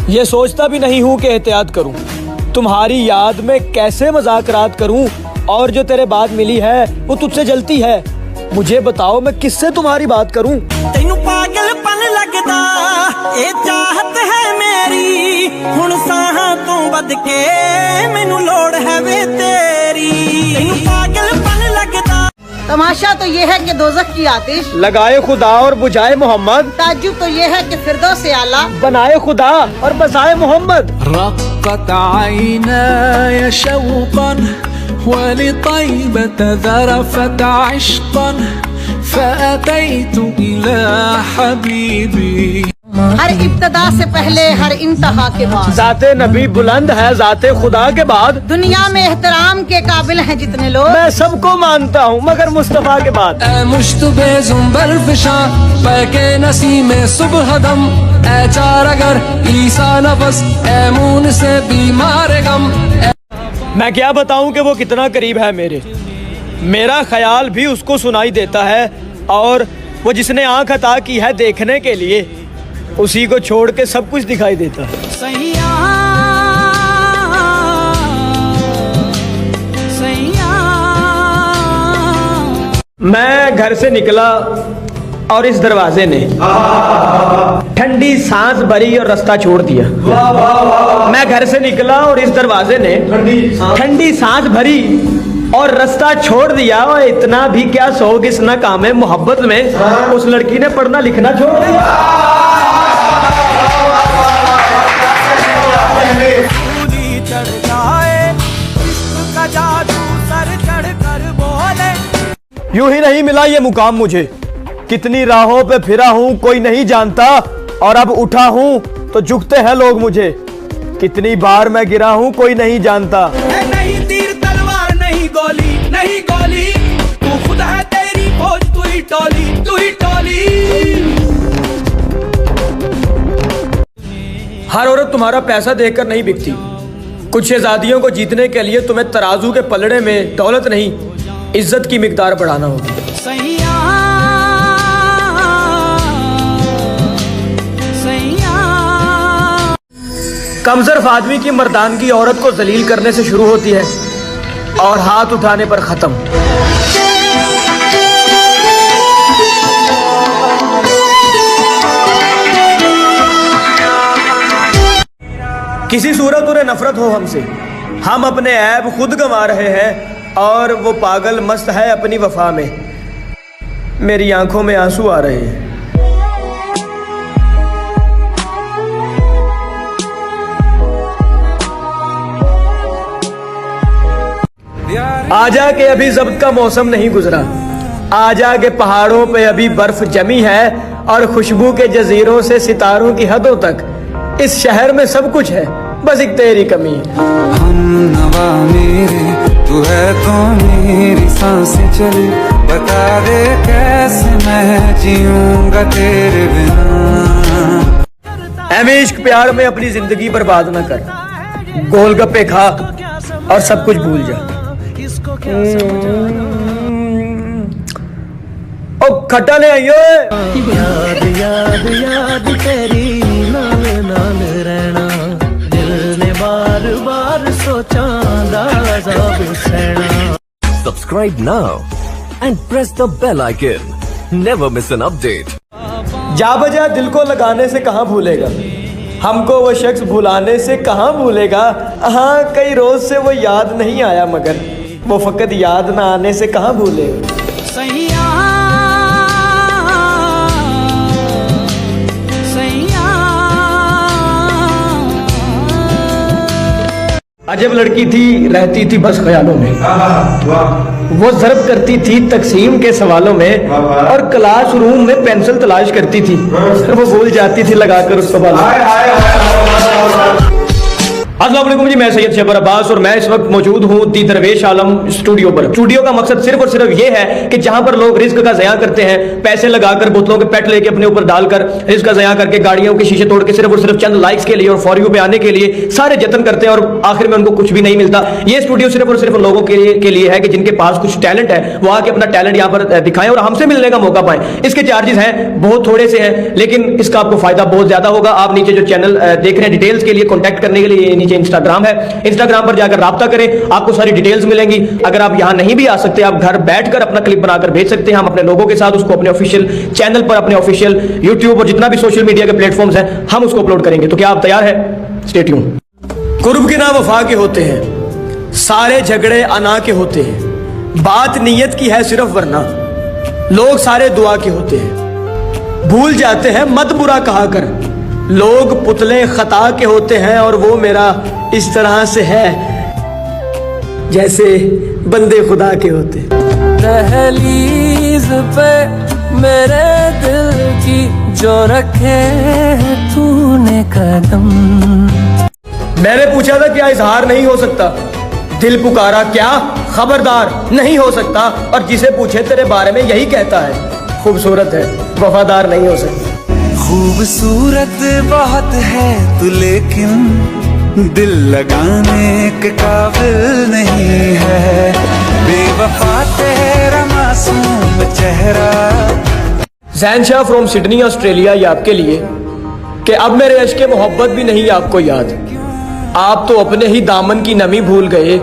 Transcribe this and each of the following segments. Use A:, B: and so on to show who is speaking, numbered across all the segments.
A: ये सोचता भी नहीं हूँ कि एहतियात करूँ, तुम्हारी याद में कैसे मजाकरात करूँ, और जो तेरे बाद मिली है वो तुझसे जलती है। मुझे बताओ मैं किससे तुम्हारी बात करूँ।
B: तेनू पागलपन लगदा ए चाहत है मेरी, हुण साहां तों बद के मैनू लोड़ है वे तेरी। तेनू पागलपन लगदा।
C: तमाशा तो ये है कि दोज़ख की आतिश
A: लगाए खुदा और बुझाए मोहम्मद,
C: ताज्जुब तो ये है कि फिरदौस आला
A: बनाए खुदा और बसाए मोहम्मद।
D: रक़्क़त ऐनाय शौक़न वलितैबत ज़रफ़त इश्क़न फ़अतैतु इला हबीबी।
C: हर इब्तदा से पहले हर इंतहा के बाद
A: ज़ाते नबी बुलंद है ज़ाते खुदा के बाद।
C: दुनिया में एहतराम के काबिल हैं जितने लोग,
A: मैं सबको मानता हूँ मगर मुस्तफा के बाद।
D: ए मुश्तबे ज़ुंबर फ़िशां पैके नसीमे सुबह दम, ए चार अगर ईसा नफस ए मून से बीमार गम।
A: मैं क्या बताऊं कि वो कितना करीब है मेरा ख्याल भी उसको सुनाई देता है, और वो जिसने आंख अता की है देखने के लिए, उसी को छोड़ के सब कुछ दिखाई देता है।
B: सैया सैया।
A: मैं घर से निकला और इस दरवाजे ने ठंडी सांस भरी और रास्ता छोड़ दिया। मैं घर से निकला और इस दरवाजे ने ठंडी सांस भरी और रास्ता छोड़ दिया। और इतना भी क्या शौक इस नाकामे मोहब्बत में, उस लड़की ने पढ़ना लिखना छोड़ दिया।
B: चढ़ जाए इसका जादू सर चढ़ कर बोले।
A: यूं ही नहीं मिला ये मुकाम मुझे, कितनी राहों पे फिरा हूँ कोई नहीं जानता, और अब उठा हूँ तो झुकते हैं लोग मुझे। कितनी बार मैं गिरा हूँ कोई नहीं जानता।
B: नहीं तीर तलवार नहीं गोली, नहीं गोली तू खुद है, तेरी फौज तू ही टोली, तू ही टोली।
A: हर औरत तुम्हारा पैसा देखकर नहीं बिकती। कुछ शहजादियों को जीतने के लिए तुम्हें तराजू के पलड़े में दौलत नहीं, इज्जत की मिकदार बढ़ाना होगी।
B: सैया सैया।
A: कमजोर आदमी की मर्दानगी औरत को जलील करने से शुरू होती है और हाथ उठाने पर खत्म। किसी सूरत उन्हें नफरत हो हमसे, हम अपने ऐब खुद गंवा रहे हैं, और वो पागल मस्त है अपनी वफा में। मेरी आंखों में आंसू आ रहे हैं। आजा के अभी ज़ब्त का मौसम नहीं गुजरा, आजा के पहाड़ों पे अभी बर्फ जमी है, और खुशबू के जजीरों से सितारों की हदों तक इस शहर में सब कुछ है, बस एक तेरी कमी है।
D: हम नवा मेरे तू है तो मेरी सांसें चले, बता दे कैसे मैं जीऊंगा तेरे बिना।
A: ऐ इश्क प्यार में अपनी जिंदगी बर्बाद न कर, गोलगप्पे खा और सब कुछ भूल जा। ओ खट्टा ले आइयो।
B: याद याद याद तेरी नाल नाल रहना, दिल ने बार बार सोचा दाज़ाब सहना।
E: Subscribe now and press the bell icon. Never miss an update.
A: जा बजा दिल को लगाने से कहाँ भूलेगा, हमको वो शख्स भुलाने से कहाँ भूलेगा। हाँ कई रोज से वो याद नहीं आया, मगर वो फकत याद ना आने से कहाँ भूलेगा।
B: सैया सैया।
A: अजब लड़की थी, रहती थी बस ख्यालों में। वो ज़र्ब करती थी तकसीम के सवालों में, और क्लासरूम में पेंसिल तलाश करती थी, वो भूल जाती थी लगाकर उस सवाल। अस्सलाम वालेकुम जी, मैं सैयद शबर अब्बास और मैं इस वक्त मौजूद हूँ दी दरवेश आलम स्टूडियो पर। स्टूडियो का मकसद सिर्फ और सिर्फ ये है कि जहां पर लोग रिस्क का ज़या करते हैं, पैसे लगाकर बोतलों के पेट लेके अपने ऊपर डालकर रिस्क का ज़या करके गाड़ियों के शीशे तोड़ के सिर्फ और सिर्फ चंद लाइक्स के लिए और फॉर यू पे आने के लिए सारे जतन करते हैं और आखिर में उनको कुछ भी नहीं मिलता। ये स्टूडियो सिर्फ और सिर्फ लोगों के लिए है कि जिनके पास कुछ टैलेंट है वो आके अपना टैलेंट यहाँ पर दिखाएं और हमसे मिलने का मौका पाएं। इसके चार्जेस हैं बहुत थोड़े से हैं, लेकिन इसका आपको फायदा बहुत ज्यादा होगा। आप नीचे जो चैनल देख रहे हैं डिटेल्स के लिए कॉन्टैक्ट करने के लिए नीचे इंस्टाग्राम है, इंस्टाग्राम पर जाकर राब्ता करें, आपको सारी डिटेल्स मिलेंगी। अगर आप यहां नहीं भी आ सकते, आप घर बैठकर अपना क्लिप बनाकर भेज सकते हैं। हम अपने लोगों के साथ उसको अपने ऑफिशियल चैनल पर, अपने ऑफिशियल यूट्यूब और जितना भी सोशल मीडिया के प्लेटफॉर्म्स हैं, हम उसको अपलोड करेंगे। तो क्या आप तैयार हैं? Stay tune. कुर्ब के ना वफा के होते हैं, सारे झगड़े अना के होते हैं, बात नीयत की है सिर्फ वरना लोग सारे दुआ के होते हैं। भूल जाते हैं मत बुरा कहा कर, लोग पुतले खता के होते हैं और वो मेरा इस तरह से है जैसे बंदे खुदा के होते।
D: दहलीज पे मेरे दिल की जो रखे तूने कदम।
A: मैंने पूछा था क्या इजहार नहीं हो सकता, दिल पुकारा क्या खबरदार नहीं हो सकता, और जिसे पूछे तेरे बारे में यही कहता है खूबसूरत है वफादार नहीं हो सकता।
F: खूबसूरत बहुत है तू लेकिन दिल लगाने के काबिल नहीं है, बेवफा तेरा मासूम चेहरा।
A: Jain Shah from Sydney Australia, ये आपके लिए कि अब मेरे अश्के मोहब्बत भी नहीं आपको याद, आप तो अपने ही दामन की नमी भूल गए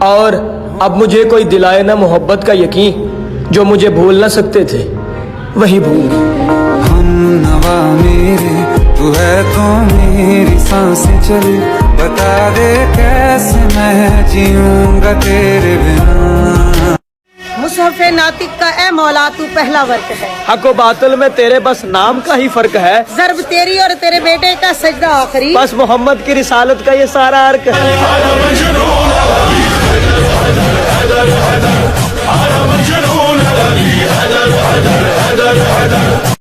A: और अब मुझे कोई दिलाए ना मोहब्बत का यकीन, जो मुझे भूल ना सकते थे वही भूल गए।
F: नवा मेरे तू है तो मेरी सांसें चले, बता दे कैसे मैं जीऊंगा तेरे बिना।
C: मुसहफ़े नातिक का ए मौला तू पहला वर्क है,
A: हक व बातिल में तेरे बस नाम का ही फर्क है,
C: ज़र्ब तेरी और तेरे बेटे का सजदा आखिरी,
A: बस मोहम्मद की रिसालत का ये सारा अर्क है।